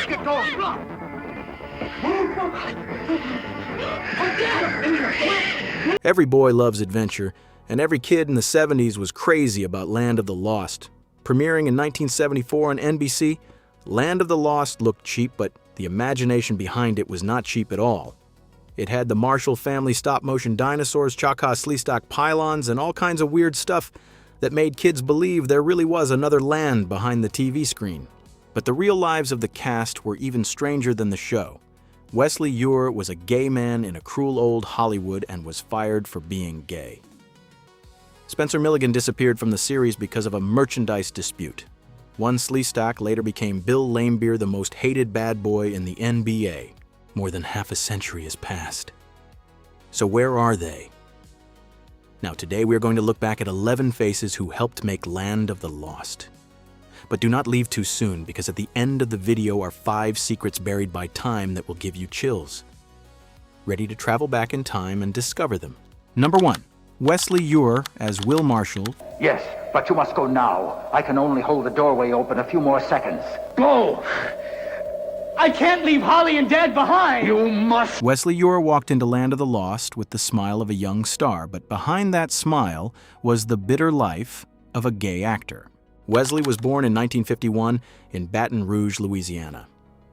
get going. Every boy loves adventure, and every kid in the 70s was crazy about Land of the Lost. Premiering in 1974 on NBC, Land of the Lost looked cheap, but the imagination behind it was not cheap at all. It had the Marshall family stop-motion dinosaurs, Chaka, Sleestak pylons, and all kinds of weird stuff that made kids believe there really was another land behind the TV screen. But the real lives of the cast were even stranger than the show. Wesley Eure was a gay man in a cruel old Hollywood and was fired for being gay. Spencer Milligan disappeared from the series because of a merchandise dispute. One Sleestak later became Bill Laimbeer, the most hated bad boy in the NBA. More than half a century has passed. So where are they? Now today we're going to look back at 11 faces who helped make Land of the Lost. But do not leave too soon, because at the end of the video are 5 secrets buried by time that will give you chills. Ready to travel back in time and discover them. Number 1. Wesley Eure as Will Marshall. Yes, but you must go now. I can only hold the doorway open a few more seconds. Go! I can't leave Holly and Dad behind! You must! Wesley Eure walked into Land of the Lost with the smile of a young star, but behind that smile was the bitter life of a gay actor. Wesley was born in 1951 in Baton Rouge, Louisiana.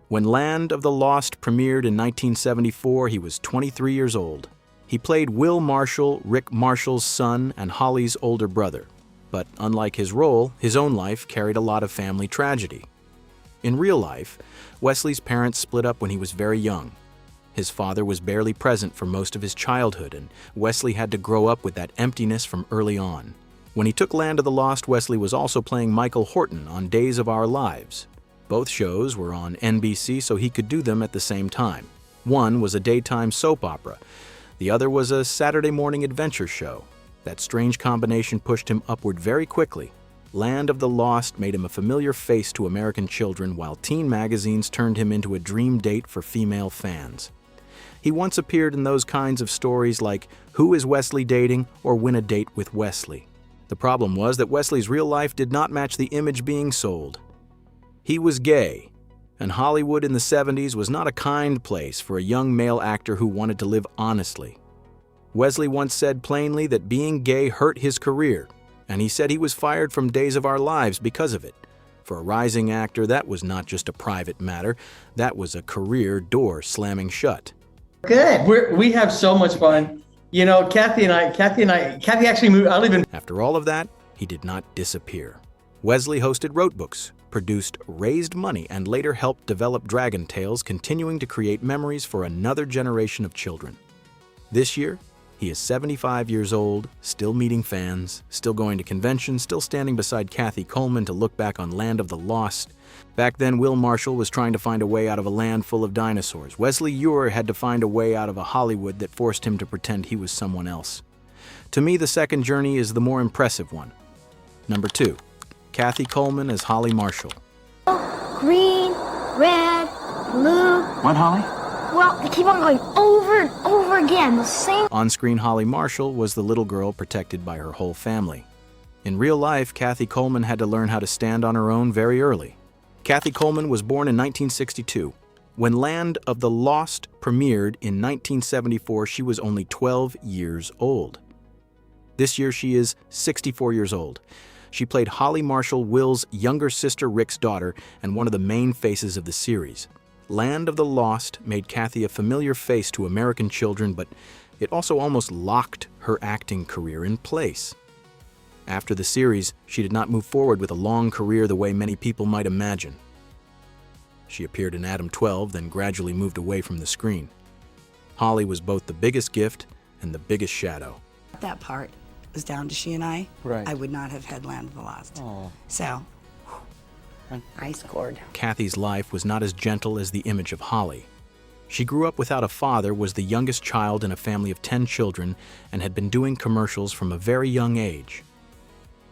When Land of the Lost premiered in 1974, he was 23 years old. He played Will Marshall, Rick Marshall's son and Holly's older brother. But unlike his role, his own life carried a lot of family tragedy. In real life, Wesley's parents split up when he was very young. His father was barely present for most of his childhood, and Wesley had to grow up with that emptiness from early on. When he took Land of the Lost, Wesley was also playing Michael Horton on Days of Our Lives. Both shows were on NBC, so he could do them at the same time. One was a daytime soap opera. The other was a Saturday morning adventure show. That strange combination pushed him upward very quickly. Land of the Lost made him a familiar face to American children, while teen magazines turned him into a dream date for female fans. He once appeared in those kinds of stories like Who is Wesley Dating? Or Win a Date with Wesley. The problem was that Wesley's real life did not match the image being sold. He was gay, and Hollywood in the 70s was not a kind place for a young male actor who wanted to live honestly. Wesley once said plainly that being gay hurt his career, and he said he was fired from Days of Our Lives because of it. For a rising actor, that was not just a private matter, that was a career door slamming shut. Good. We have so much fun. You know, Kathy actually moved. I live in. After all of that, he did not disappear. Wesley hosted Wrote Books, produced Raised Money, and later helped develop Dragon Tales, continuing to create memories for another generation of children. This year, he is 75 years old, still meeting fans, still going to conventions, still standing beside Kathy Coleman to look back on Land of the Lost. Back then, Will Marshall was trying to find a way out of a land full of dinosaurs. Wesley Eure had to find a way out of a Hollywood that forced him to pretend he was someone else. To me, the second journey is the more impressive one. Number 2, Kathy Coleman as Holly Marshall. Green, red, blue. What, Holly? Well, they keep on going over and over again, the same. On-screen Holly Marshall was the little girl protected by her whole family. In real life, Kathy Coleman had to learn how to stand on her own very early. Kathy Coleman was born in 1962. When Land of the Lost premiered in 1974, she was only 12 years old. This year, she is 64 years old. She played Holly Marshall, Will's younger sister Rick's daughter, and one of the main faces of the series. Land of the Lost made Kathy a familiar face to American children, but it also almost locked her acting career in place. After the series, she did not move forward with a long career the way many people might imagine. She appeared in Adam 12, then gradually moved away from the screen. Holly was both the biggest gift and the biggest shadow. That part was down to she and I. Right. I would not have had Land of the Lost. Oh. So, I scored. Kathy's life was not as gentle as the image of Holly. She grew up without a father, was the youngest child in a family of 10 children, and had been doing commercials from a very young age.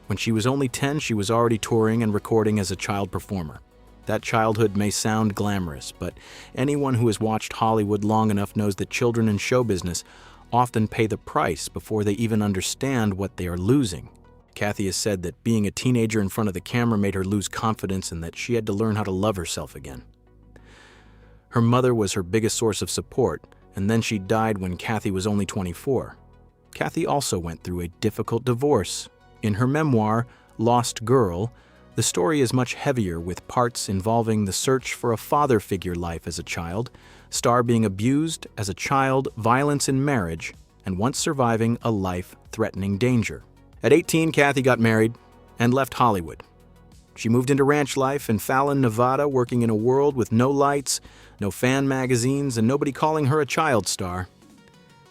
When she was only 10, she was already touring and recording as a child performer. That childhood may sound glamorous, but anyone who has watched Hollywood long enough knows that children in show business often pay the price before they even understand what they are losing. Kathy has said that being a teenager in front of the camera made her lose confidence and that she had to learn how to love herself again. Her mother was her biggest source of support, and then she died when Kathy was only 24. Kathy also went through a difficult divorce. In her memoir, Lost Girl, the story is much heavier with parts involving the search for a father figure life as a child, Star being abused as a child, violence in marriage, and once surviving a life-threatening danger. At 18, Kathy got married and left Hollywood. She moved into ranch life in Fallon, Nevada, working in a world with no lights, no fan magazines, and nobody calling her a child star.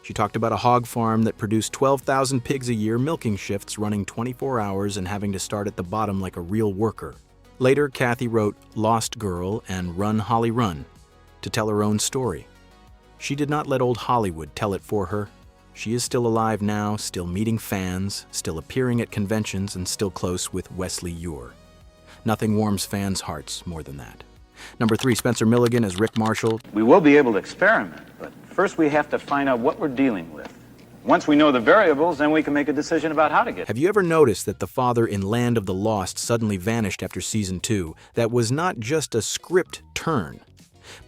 She talked about a hog farm that produced 12,000 pigs a year, milking shifts running 24 hours and having to start at the bottom like a real worker. Later, Kathy wrote Lost Girl and Run, Holly, Run to tell her own story. She did not let old Hollywood tell it for her. She is still alive now, still meeting fans, still appearing at conventions, and still close with Wesley Eure. Nothing warms fans' hearts more than that. Number 3, Spencer Milligan as Rick Marshall. We will be able to experiment, but first we have to find out what we're dealing with. Once we know the variables, then we can make a decision about how to get. Have you ever noticed that the father in Land of the Lost suddenly vanished after season 2? That was not just a script turn.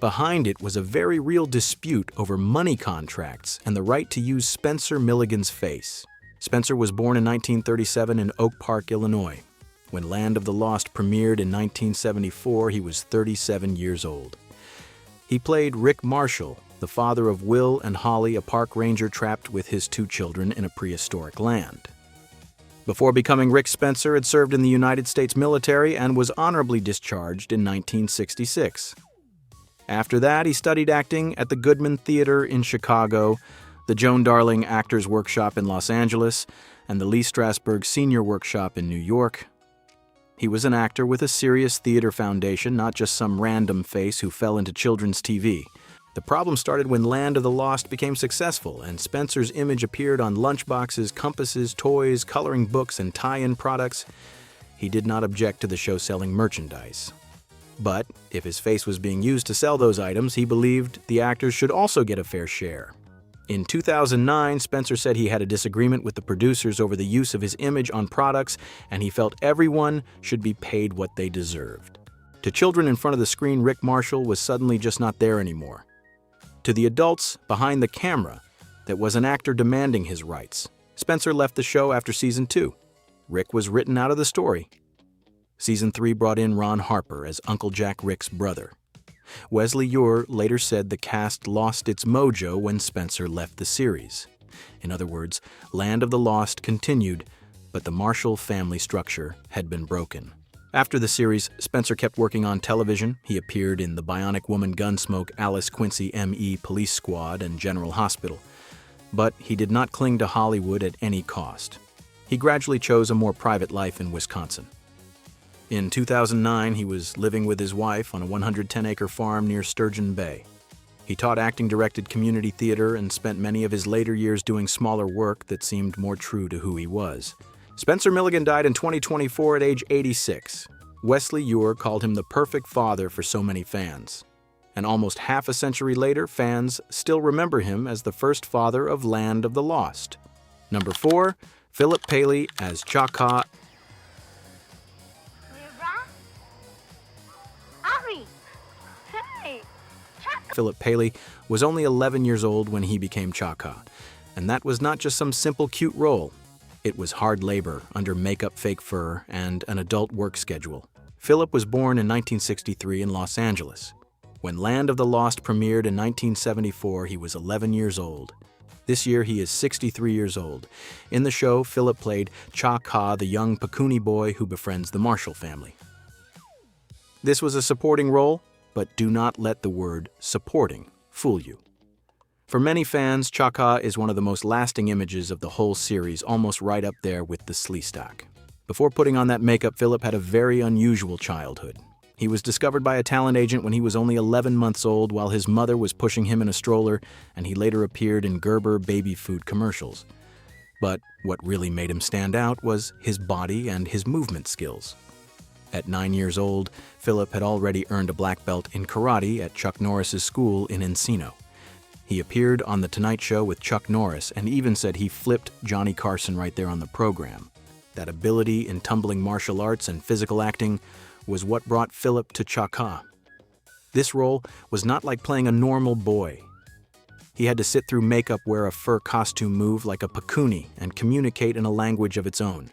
Behind it was a very real dispute over money contracts and the right to use Spencer Milligan's face. Spencer was born in 1937 in Oak Park, Illinois. When Land of the Lost premiered in 1974, he was 37 years old. He played Rick Marshall, the father of Will and Holly, a park ranger trapped with his 2 children in a prehistoric land. Before becoming Rick, Spencer had served in the United States military and was honorably discharged in 1966. After that, he studied acting at the Goodman Theater in Chicago, the Joan Darling Actors Workshop in Los Angeles, and the Lee Strasberg Senior Workshop in New York. He was an actor with a serious theater foundation, not just some random face who fell into children's TV. The problem started when Land of the Lost became successful, and Spencer's image appeared on lunchboxes, compasses, toys, coloring books, and tie-in products. He did not object to the show selling merchandise. But if his face was being used to sell those items, he believed the actors should also get a fair share. In 2009, Spencer said he had a disagreement with the producers over the use of his image on products, and he felt everyone should be paid what they deserved. To children in front of the screen, Rick Marshall was suddenly just not there anymore. To the adults behind the camera, that was an actor demanding his rights. Spencer left the show after season 2. Rick was written out of the story. Season 3 brought in Ron Harper as Uncle Jack Rick's brother. Wesley Eure later said the cast lost its mojo when Spencer left the series. In other words, Land of the Lost continued, but the Marshall family structure had been broken. After the series, Spencer kept working on television. He appeared in The Bionic Woman Gunsmoke, Alice Quincy M.E. Police Squad, and General Hospital. But he did not cling to Hollywood at any cost. He gradually chose a more private life in Wisconsin. In 2009, he was living with his wife on a 110-acre farm near Sturgeon Bay. He taught acting-directed community theater and spent many of his later years doing smaller work that seemed more true to who he was. Spencer Milligan died in 2024 at age 86. Wesley Eure called him the perfect father for so many fans. And almost half a century later, fans still remember him as the first father of Land of the Lost. Number 4, Phillip Paley as Chaka. Phillip Paley was only 11 years old when he became Chaka, and that was not just some simple cute role. It was hard labor under makeup, fake fur, and an adult work schedule. Phillip was born in 1963 in Los Angeles. When Land of the Lost premiered in 1974, he was 11 years old. This year, he is 63 years old. In the show, Phillip played Chaka, the young Pakuni boy who befriends the Marshall family. This was a supporting role, but do not let the word supporting fool you. For many fans, Chaka is one of the most lasting images of the whole series, almost right up there with the Sleestak. Before putting on that makeup, Phillip had a very unusual childhood. He was discovered by a talent agent when he was only 11 months old while his mother was pushing him in a stroller, and he later appeared in Gerber baby food commercials. But what really made him stand out was his body and his movement skills. At 9 years old, Phillip had already earned a black belt in karate at Chuck Norris's school in Encino. He appeared on The Tonight Show with Chuck Norris and even said he flipped Johnny Carson right there on the program. That ability in tumbling martial arts and physical acting was what brought Phillip to Chaka. This role was not like playing a normal boy. He had to sit through makeup, wear a fur costume, move like a Pakuni, and communicate in a language of its own.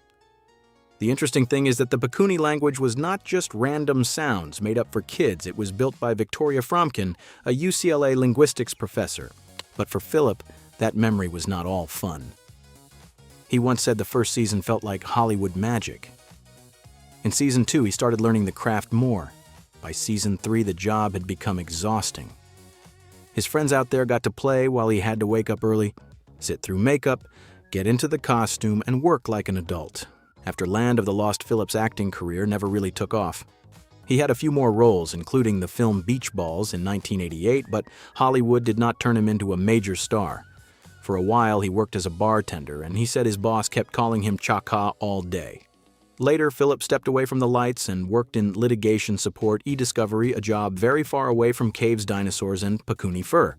The interesting thing is that the Pakuni language was not just random sounds made up for kids. It was built by Victoria Fromkin, a UCLA linguistics professor. But for Phillip, that memory was not all fun. He once said the first season felt like Hollywood magic. In season 2, he started learning the craft more. By season 3, the job had become exhausting. His friends out there got to play while he had to wake up early, sit through makeup, get into the costume, and work like an adult. After Land of the Lost, Phillip's acting career never really took off. He had a few more roles, including the film Beach Balls in 1988, but Hollywood did not turn him into a major star. For a while, he worked as a bartender, and he said his boss kept calling him Chaka all day. Later, Phillip stepped away from the lights and worked in litigation support e-discovery, a job very far away from caves, dinosaurs, and Pakuni fur.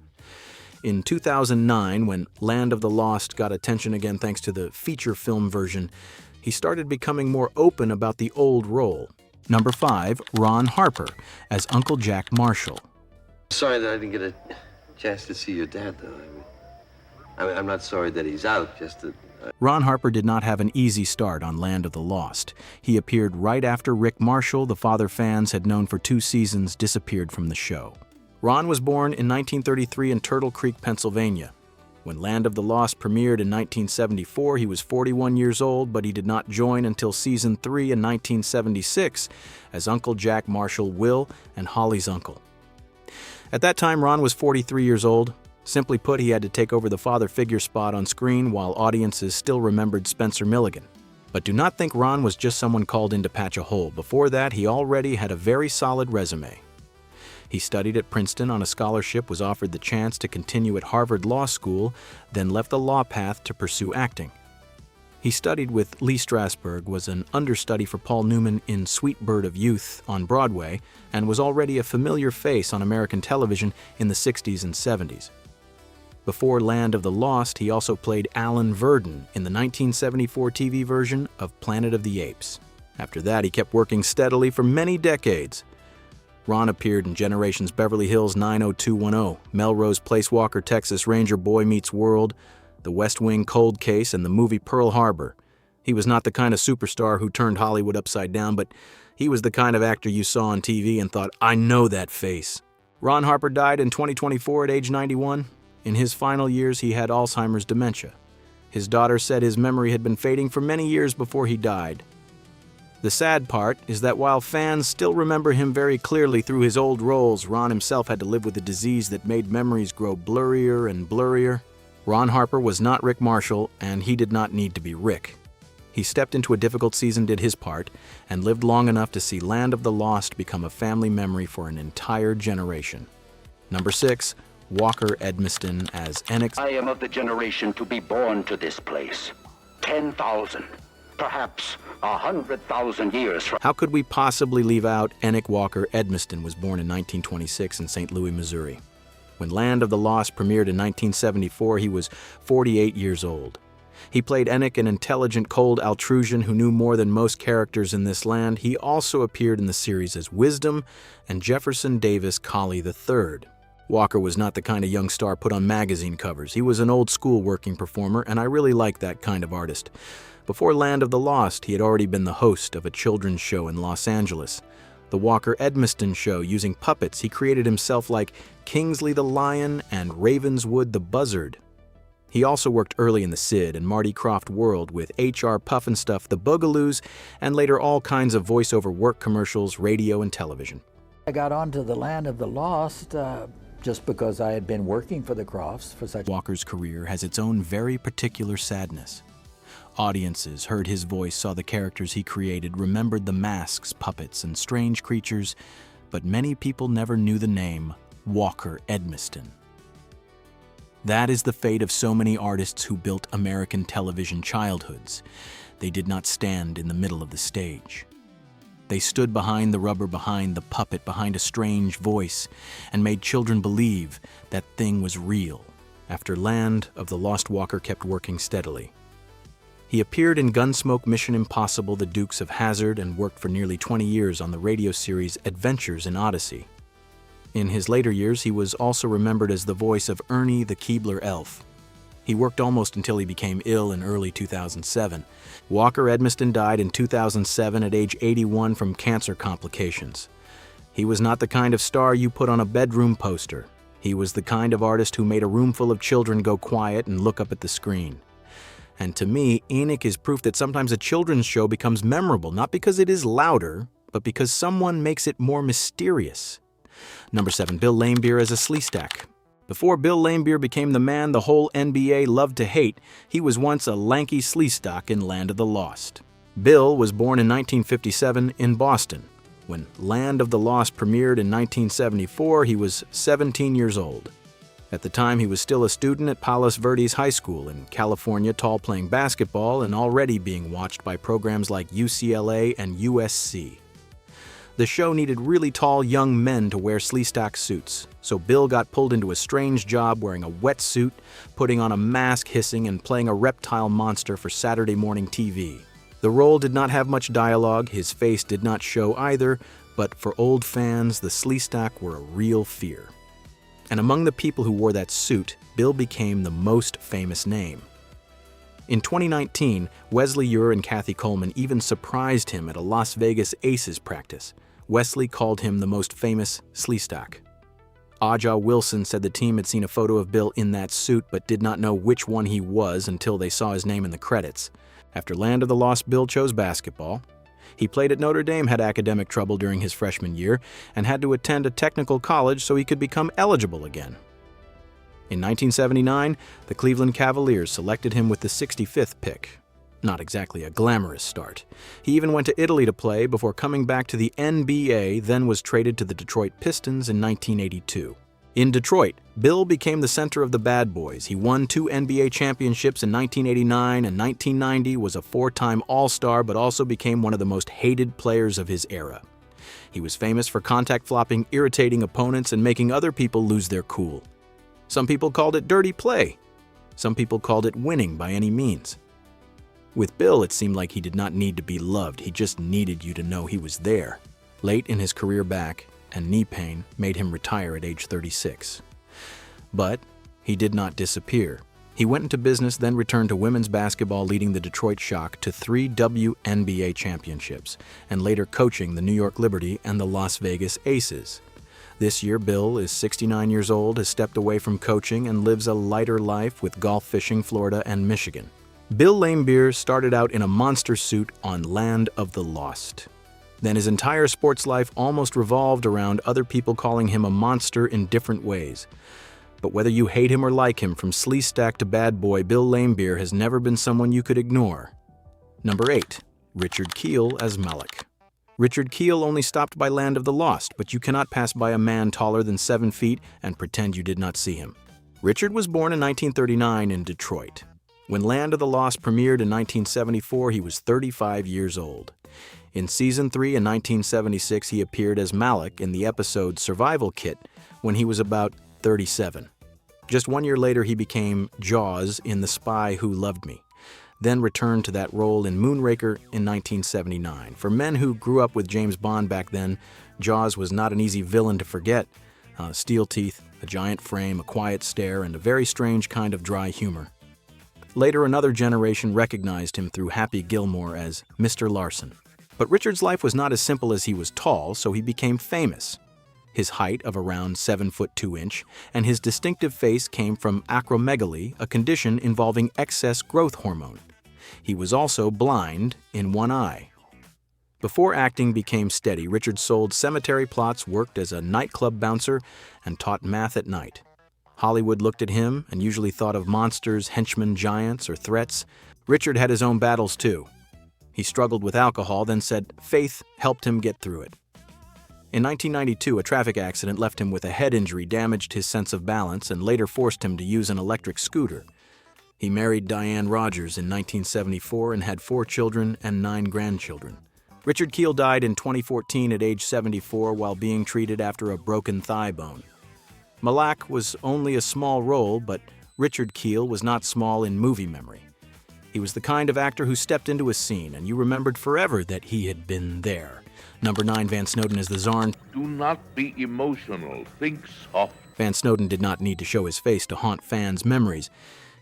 In 2009, when Land of the Lost got attention again thanks to the feature film version, he started becoming more open about the old role. Number 5, Ron Harper as Uncle Jack Marshall. Sorry that I didn't get a chance to see your dad, though. I'm not sorry that he's out, just that... Ron Harper did not have an easy start on Land of the Lost. He appeared right after Rick Marshall, the father fans had known for 2 seasons, disappeared from the show. Ron was born in 1933 in Turtle Creek, Pennsylvania. When Land of the Lost premiered in 1974, he was 41 years old, but he did not join until season 3 in 1976 as Uncle Jack Marshall, Will, and Holly's uncle. At that time, Ron was 43 years old. Simply put, he had to take over the father figure spot on screen while audiences still remembered Spencer Milligan. But do not think Ron was just someone called in to patch a hole. Before that, he already had a very solid resume. He studied at Princeton on a scholarship, was offered the chance to continue at Harvard Law School, then left the law path to pursue acting. He studied with Lee Strasberg, was an understudy for Paul Newman in Sweet Bird of Youth on Broadway, and was already a familiar face on American television in the 60s and 70s. Before Land of the Lost, he also played Alan Verdon in the 1974 TV version of Planet of the Apes. After that, he kept working steadily for many decades. Ron appeared in Generations Beverly Hills 90210, Melrose Place Walker, Texas Ranger Boy Meets World, The West Wing Cold Case, and the movie Pearl Harbor. He was not the kind of superstar who turned Hollywood upside down, but he was the kind of actor you saw on TV and thought, I know that face. Ron Harper died in 2024 at age 91. In his final years, he had Alzheimer's dementia. His daughter said his memory had been fading for many years before he died. The sad part is that while fans still remember him very clearly through his old roles, Ron himself had to live with a disease that made memories grow blurrier and blurrier. Ron Harper was not Rick Marshall, and he did not need to be Rick. He stepped into a difficult season, did his part, and lived long enough to see Land of the Lost become a family memory for an entire generation. Number 6, Walker Edmonston as Enik. I am of the generation to be born to this place. 10,000, perhaps 100,000 years from... How could we possibly leave out Enik Walker Edmonston was born in 1926 in St. Louis, Missouri. When Land of the Lost premiered in 1974, he was 48 years old. He played Enik, an intelligent, cold Altrusian who knew more than most characters in this land. He also appeared in the series as Wisdom and Jefferson Davis Colley III. Walker was not the kind of young star put on magazine covers. He was an old-school working performer, and I really like that kind of artist. Before Land of the Lost, he had already been the host of a children's show in Los Angeles. The Walker Edmonston Show, using puppets, he created himself like Kingsley the Lion and Ravenswood the Buzzard. He also worked early in the Sid and Marty Krofft world with H.R. Pufnstuf, the Boogaloos, and later all kinds of voiceover work commercials, radio, and television. I got onto the Land of the Lost just because I had been working for the Crofts for such... Walker's career has its own very particular sadness. Audiences heard his voice, saw the characters he created, remembered the masks, puppets, and strange creatures, but many people never knew the name Walker Edmonston. That is the fate of so many artists who built American television childhoods. They did not stand in the middle of the stage. They stood behind the rubber, behind the puppet, behind a strange voice, and made children believe that thing was real. After Land of the Lost, Walker kept working steadily. He appeared in Gunsmoke, Mission Impossible, The Dukes of Hazzard, and worked for nearly 20 years on the radio series Adventures in Odyssey. In his later years, he was also remembered as the voice of Ernie the Keebler elf. He worked almost until he became ill in early 2007. Walker Edmonston died in 2007 at age 81 from cancer complications. He was not the kind of star you put on a bedroom poster. He was the kind of artist who made a room full of children go quiet and look up at the screen. And to me, Enik is proof that sometimes a children's show becomes memorable, not because it is louder, but because someone makes it more mysterious. Number 7, Bill Laimbeer as a Sleestak. Before Bill Laimbeer became the man the whole NBA loved to hate, he was once a lanky Sleestak in Land of the Lost. Bill was born in 1957 in Boston. When Land of the Lost premiered in 1974, he was 17 years old. At the time, he was still a student at Palos Verdes High School in California, tall playing basketball and already being watched by programs like UCLA and USC. The show needed really tall young men to wear Sleestak suits, so Bill got pulled into a strange job wearing a wetsuit, putting on a mask, hissing, and playing a reptile monster for Saturday morning TV. The role did not have much dialogue, his face did not show either, but for old fans, the Sleestak were a real fear. And among the people who wore that suit, Bill became the most famous name. In 2019, Wesley, Eure, and Kathy Coleman even surprised him at a Las Vegas Aces practice. Wesley called him the most famous Sleestak. Aja Wilson said the team had seen a photo of Bill in that suit but did not know which one he was until they saw his name in the credits. After Land of the Lost, Bill chose basketball. He played at Notre Dame, had academic trouble during his freshman year, and had to attend a technical college so he could become eligible again. In 1979, the Cleveland Cavaliers selected him with the 65th pick. Not exactly a glamorous start. He even went to Italy to play before coming back to the NBA, then was traded to the Detroit Pistons in 1982. In Detroit, Bill became the center of the Bad Boys. He won 2 NBA championships in 1989 and 1990, was a 4-time All-Star, but also became one of the most hated players of his era. He was famous for contact flopping, irritating opponents, and making other people lose their cool. Some people called it dirty play. Some people called it winning by any means. With Bill, it seemed like he did not need to be loved. He just needed you to know he was there. Late in his career back, and knee pain made him retire at age 36. But he did not disappear. He went into business, then returned to women's basketball, leading the Detroit Shock to 3 WNBA championships, and later coaching the New York Liberty and the Las Vegas Aces. This year, Bill is 69 years old, has stepped away from coaching, and lives a lighter life with golf fishing Florida and Michigan. Bill Laimbeer started out in a monster suit on Land of the Lost. Then his entire sports life almost revolved around other people calling him a monster in different ways. But whether you hate him or like him, from Sleestak to bad boy, Bill Laimbeer has never been someone you could ignore. Number 8, Richard Keel as Malak. Richard Keel only stopped by Land of the Lost, but you cannot pass by a man taller than 7 feet and pretend you did not see him. Richard was born in 1939 in Detroit. When Land of the Lost premiered in 1974, he was 35 years old. In Season 3 in 1976, he appeared as Malak in the episode Survival Kit when he was about 37. Just 1 year later, he became Jaws in The Spy Who Loved Me, then returned to that role in Moonraker in 1979. For men who grew up with James Bond back then, Jaws was not an easy villain to forget. Steel teeth, a giant frame, a quiet stare, and a very strange kind of dry humor. Later, another generation recognized him through Happy Gilmore as Mr. Larson. But Richard's life was not as simple as he was tall, so he became famous. His height of around 7 foot 2 inch, and his distinctive face came from acromegaly, a condition involving excess growth hormone. He was also blind in one eye. Before acting became steady, Richard sold cemetery plots, worked as a nightclub bouncer, and taught math at night. Hollywood looked at him and usually thought of monsters, henchmen, giants, or threats. Richard had his own battles too. He struggled with alcohol, then said faith helped him get through it. In 1992, a traffic accident left him with a head injury, damaged his sense of balance, and later forced him to use an electric scooter. He married Diane Rogers in 1974 and had 4 children and 9 grandchildren. Richard Keel died in 2014 at age 74 while being treated after a broken thigh bone. Malak was only a small role, but Richard Keel was not small in movie memory. He was the kind of actor who stepped into a scene and you remembered forever that he had been there. Number 9, Van Snowden as the Zarn. Do not be emotional. Think soft. Van Snowden did not need to show his face to haunt fans' memories.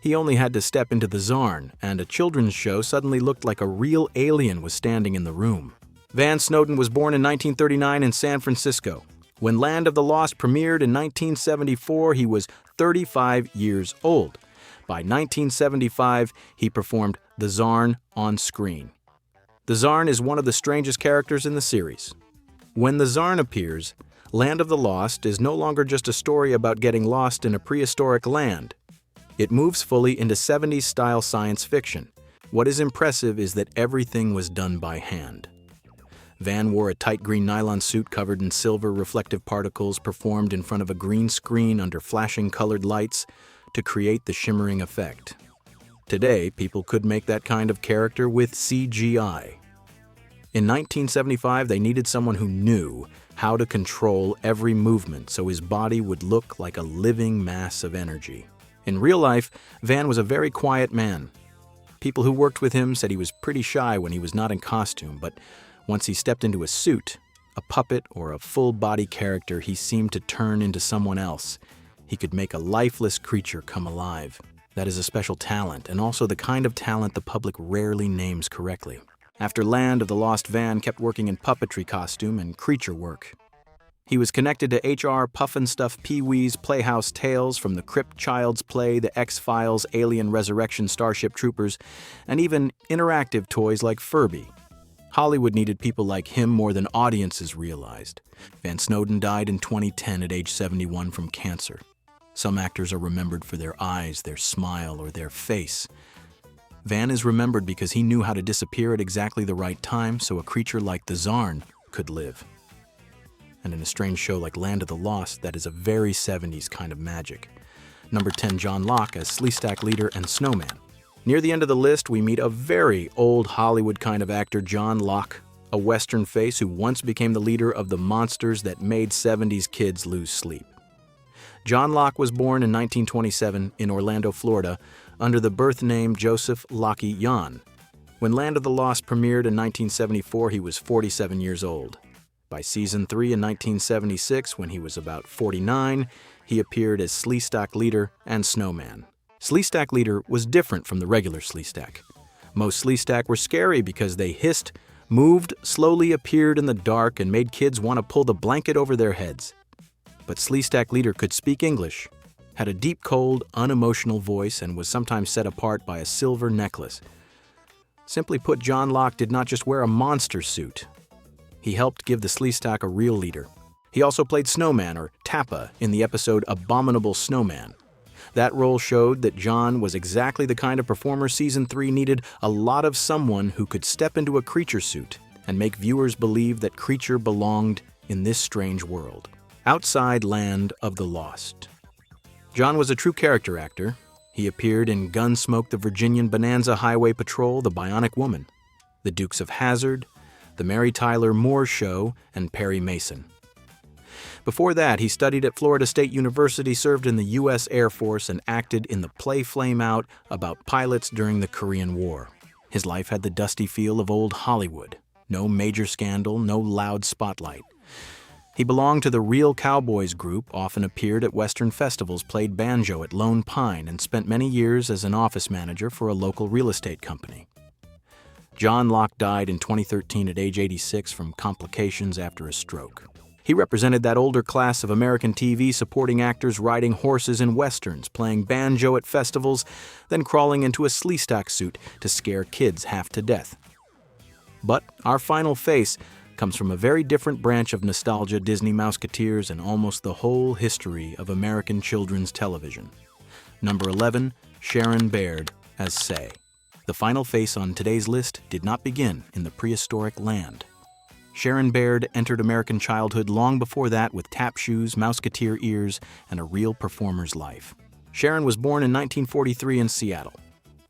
He only had to step into the Zarn, and a children's show suddenly looked like a real alien was standing in the room. Van Snowden was born in 1939 in San Francisco. When Land of the Lost premiered in 1974, he was 35 years old. By 1975, he performed the Zarn on screen. The Zarn is one of the strangest characters in the series. When the Zarn appears, Land of the Lost is no longer just a story about getting lost in a prehistoric land. It moves fully into 70s-style science fiction. What is impressive is that everything was done by hand. Van wore a tight green nylon suit covered in silver reflective particles performed in front of a green screen under flashing colored lights to create the shimmering effect. Today, people could make that kind of character with CGI. In 1975, they needed someone who knew how to control every movement so his body would look like a living mass of energy. In real life, Van was a very quiet man. People who worked with him said he was pretty shy when he was not in costume, but once he stepped into a suit, a puppet or a full-body character, he seemed to turn into someone else. He could make a lifeless creature come alive. That is a special talent, and also the kind of talent the public rarely names correctly. After Land of the Lost, Van kept working in puppetry costume and creature work. He was connected to H.R. Pufnstuf Pee-wee's Playhouse Tales, from the Crypt Child's Play, The X-Files, Alien Resurrection, Starship Troopers, and even interactive toys like Furby. Hollywood needed people like him more than audiences realized. Van Snowden died in 2010 at age 71 from cancer. Some actors are remembered for their eyes, their smile, or their face. Van is remembered because he knew how to disappear at exactly the right time so a creature like the Zarn could live. And in a strange show like Land of the Lost, that is a very 70s kind of magic. Number 10, John Locke as Sleestak leader and Snowman. Near the end of the list, we meet a very old Hollywood kind of actor, John Locke, a Western face who once became the leader of the monsters that made 70s kids lose sleep. John Locke was born in 1927 in Orlando, Florida, under the birth name Joseph Locke Jan. When Land of the Lost premiered in 1974, he was 47 years old. By season 3 in 1976, when he was about 49, he appeared as Sleestak leader and Snowman. Sleestak leader was different from the regular Sleestak. Most Sleestak were scary because they hissed, moved, slowly appeared in the dark, and made kids want to pull the blanket over their heads. But Sleestak leader could speak English, had a deep, cold, unemotional voice, and was sometimes set apart by a silver necklace. Simply put, John Locke did not just wear a monster suit. He helped give the Sleestak a real leader. He also played Snowman, or Tappa, in the episode Abominable Snowman. That role showed that John was exactly the kind of performer Season 3 needed, a lot of someone who could step into a creature suit and make viewers believe that creature belonged in this strange world, outside Land of the Lost. John was a true character actor. He appeared in Gunsmoke, the Virginian Bonanza Highway Patrol, The Bionic Woman, The Dukes of Hazzard, The Mary Tyler Moore Show, and Perry Mason. Before that, he studied at Florida State University, served in the U.S. Air Force, and acted in the play Flame Out about pilots during the Korean War. His life had the dusty feel of old Hollywood. No major scandal, no loud spotlight. He belonged to the Real Cowboys group, often appeared at Western festivals, played banjo at Lone Pine, and spent many years as an office manager for a local real estate company. John Locke died in 2013 at age 86 from complications after a stroke. He represented that older class of American TV supporting actors riding horses in westerns, playing banjo at festivals, then crawling into a Sleestak suit to scare kids half to death. But our final face comes from a very different branch of nostalgia, Disney Mouseketeers, and almost the whole history of American children's television. Number 11, Sharon Baird as Say. The final face on today's list did not begin in the prehistoric land. Sharon Baird entered American childhood long before that with tap shoes, Mouseketeer ears, and a real performer's life. Sharon was born in 1943 in Seattle.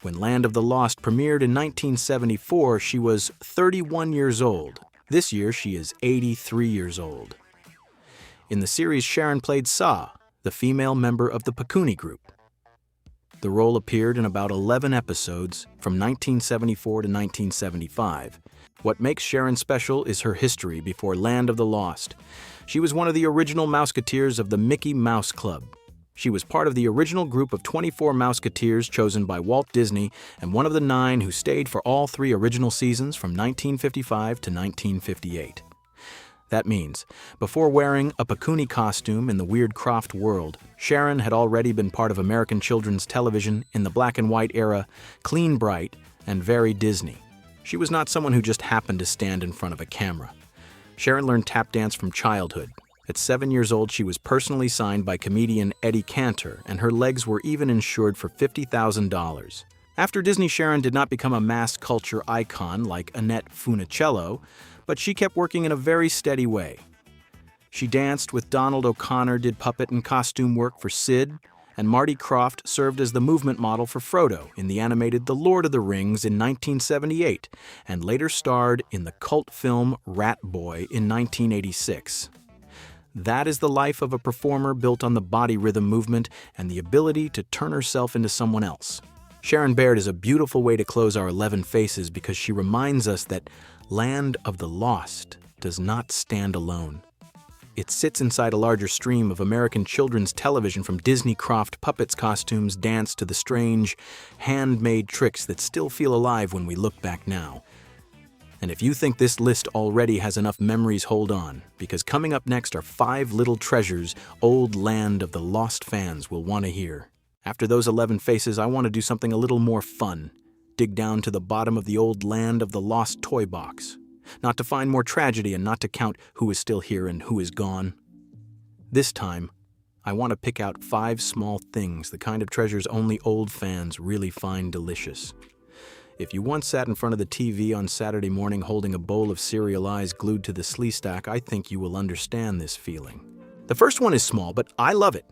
When Land of the Lost premiered in 1974, she was 31 years old. This year, she is 83 years old. In the series, Sharon played Sa, the female member of the Pakuni group. The role appeared in about 11 episodes from 1974 to 1975. What makes Sharon special is her history before Land of the Lost. She was one of the original Mouseketeers of the Mickey Mouse Club. She was part of the original group of 24 Mouseketeers chosen by Walt Disney and one of the 9 who stayed for all 3 original seasons from 1955 to 1958. That means, before wearing a Pakuni costume in the Weird Croft world, Sharon had already been part of American children's television in the black and white era, clean bright, and very Disney. She was not someone who just happened to stand in front of a camera. Sharon learned tap dance from childhood. At 7 years old, she was personally signed by comedian Eddie Cantor, and her legs were even insured for $50,000. After Disney, Sharon did not become a mass culture icon like Annette Funicello, but she kept working in a very steady way. She danced with Donald O'Connor, did puppet and costume work for Sid, and Marty Krofft served as the movement model for Frodo in the animated The Lord of the Rings in 1978, and later starred in the cult film Rat Boy in 1986. That is the life of a performer built on the body rhythm movement and the ability to turn herself into someone else. Sharon Baird is a beautiful way to close our 11 faces because she reminds us that Land of the Lost does not stand alone. It sits inside a larger stream of American children's television, from Disney Croft puppets costumes dance to the strange, handmade tricks that still feel alive when we look back now. And if you think this list already has enough memories, hold on, because coming up next are 5 little treasures old Land of the Lost fans will want to hear. After those 11 faces, I want to do something a little more fun. Dig down to the bottom of the old Land of the Lost toy box. Not to find more tragedy and not to count who is still here and who is gone. This time, I want to pick out 5 small things, the kind of treasures only old fans really find delicious. If you once sat in front of the TV on Saturday morning holding a bowl of cereal eyes glued to the Sleestak, I think you will understand this feeling. The first one is small, but I love it.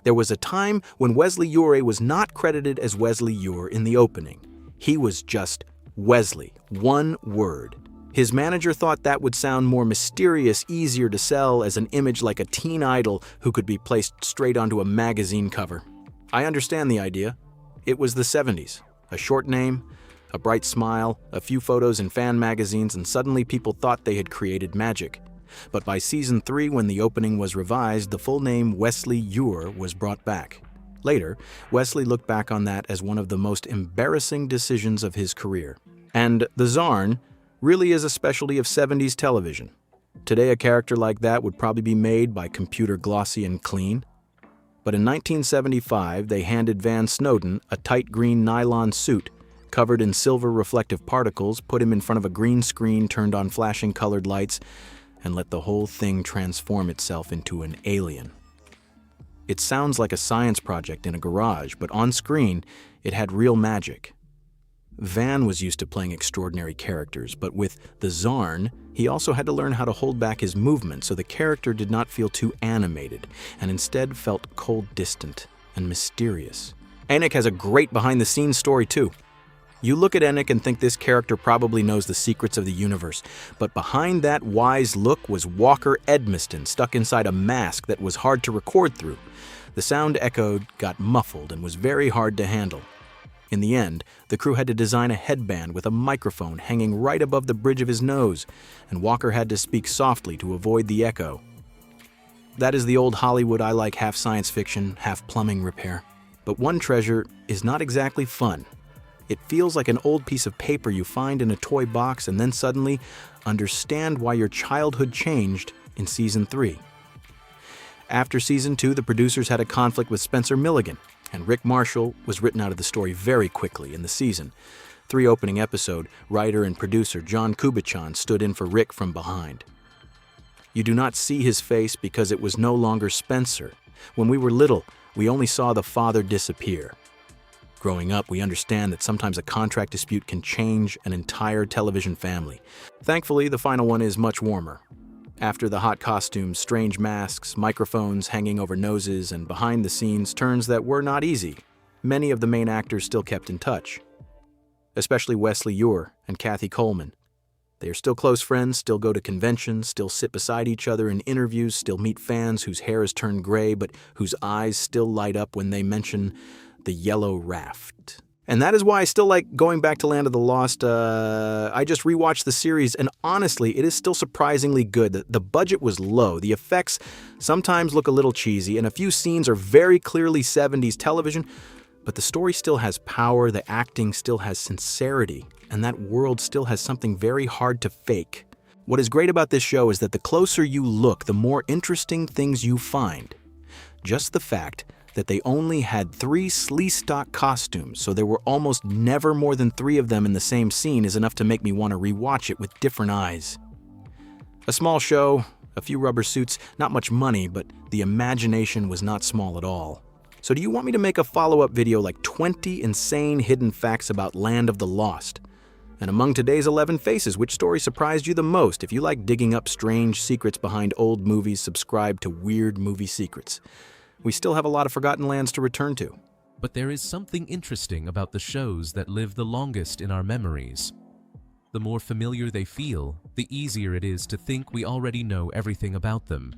There was a time when Wesley Eure was not credited as Wesley Eure in the opening. He was just Wesley, one word. His manager thought that would sound more mysterious, easier to sell as an image like a teen idol who could be placed straight onto a magazine cover. I understand the idea. It was the 70s. A short name, a bright smile, a few photos in fan magazines, and suddenly people thought they had created magic. But by season 3, when the opening was revised, the full name Wesley Eure was brought back. Later, Wesley looked back on that as one of the most embarrassing decisions of his career. And the Zarn really is a specialty of 70s television. Today, a character like that would probably be made by computer glossy and clean. But in 1975, they handed Van Snowden a tight green nylon suit covered in silver reflective particles, put him in front of a green screen, turned on flashing colored lights, and let the whole thing transform itself into an alien. It sounds like a science project in a garage, but on screen, it had real magic. Van was used to playing extraordinary characters, but with the Zarn, he also had to learn how to hold back his movement so the character did not feel too animated, and instead felt cold, distant, and mysterious. Enik has a great behind-the-scenes story, too. You look at Enik and think this character probably knows the secrets of the universe, but behind that wise look was Walker Edmonston, stuck inside a mask that was hard to record through. The sound echoed, got muffled, and was very hard to handle. In the end, the crew had to design a headband with a microphone hanging right above the bridge of his nose, and Walker had to speak softly to avoid the echo. That is the old Hollywood I like, half science fiction, half plumbing repair. But one treasure is not exactly fun. It feels like an old piece of paper you find in a toy box and then suddenly understand why your childhood changed in season 3. After season 2, the producers had a conflict with Spencer Milligan, and Rick Marshall was written out of the story very quickly in the season. 3 opening episode, writer and producer John Kubichan stood in for Rick from behind. You do not see his face because it was no longer Spencer. When we were little, we only saw the father disappear. Growing up, we understand that sometimes a contract dispute can change an entire television family. Thankfully, the final one is much warmer. After the hot costumes, strange masks, microphones hanging over noses, and behind-the-scenes turns that were not easy, many of the main actors still kept in touch. Especially Wesley Eure and Kathy Coleman. They are still close friends, still go to conventions, still sit beside each other in interviews, still meet fans whose hair has turned gray but whose eyes still light up when they mention the Yellow Raft. And that is why I still like going back to Land of the Lost. I just rewatched the series, and honestly, it is still surprisingly good. The budget was low. The effects sometimes look a little cheesy, and a few scenes are very clearly 70s television, but the story still has power, the acting still has sincerity, and that world still has something very hard to fake. What is great about this show is that the closer you look, the more interesting things you find. Just the fact that they only had 3 Sleestak costumes, so there were almost never more than 3 of them in the same scene, is enough to make me want to rewatch it with different eyes. A small show, a few rubber suits, not much money, but the imagination was not small at all. So do you want me to make a follow-up video like 20 insane hidden facts about Land of the Lost? And among today's 11 faces, which story surprised you the most? If you like digging up strange secrets behind old movies, subscribe to Weird Movie Secrets. We still have a lot of forgotten lands to return to. But there is something interesting about the shows that live the longest in our memories. The more familiar they feel, the easier it is to think we already know everything about them.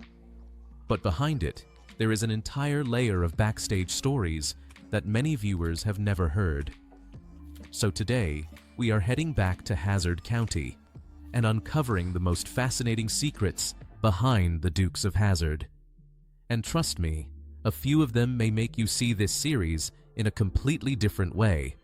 But behind it, there is an entire layer of backstage stories that many viewers have never heard. So today, we are heading back to Hazard County and uncovering the most fascinating secrets behind the Dukes of Hazzard. And trust me, a few of them may make you see this series in a completely different way.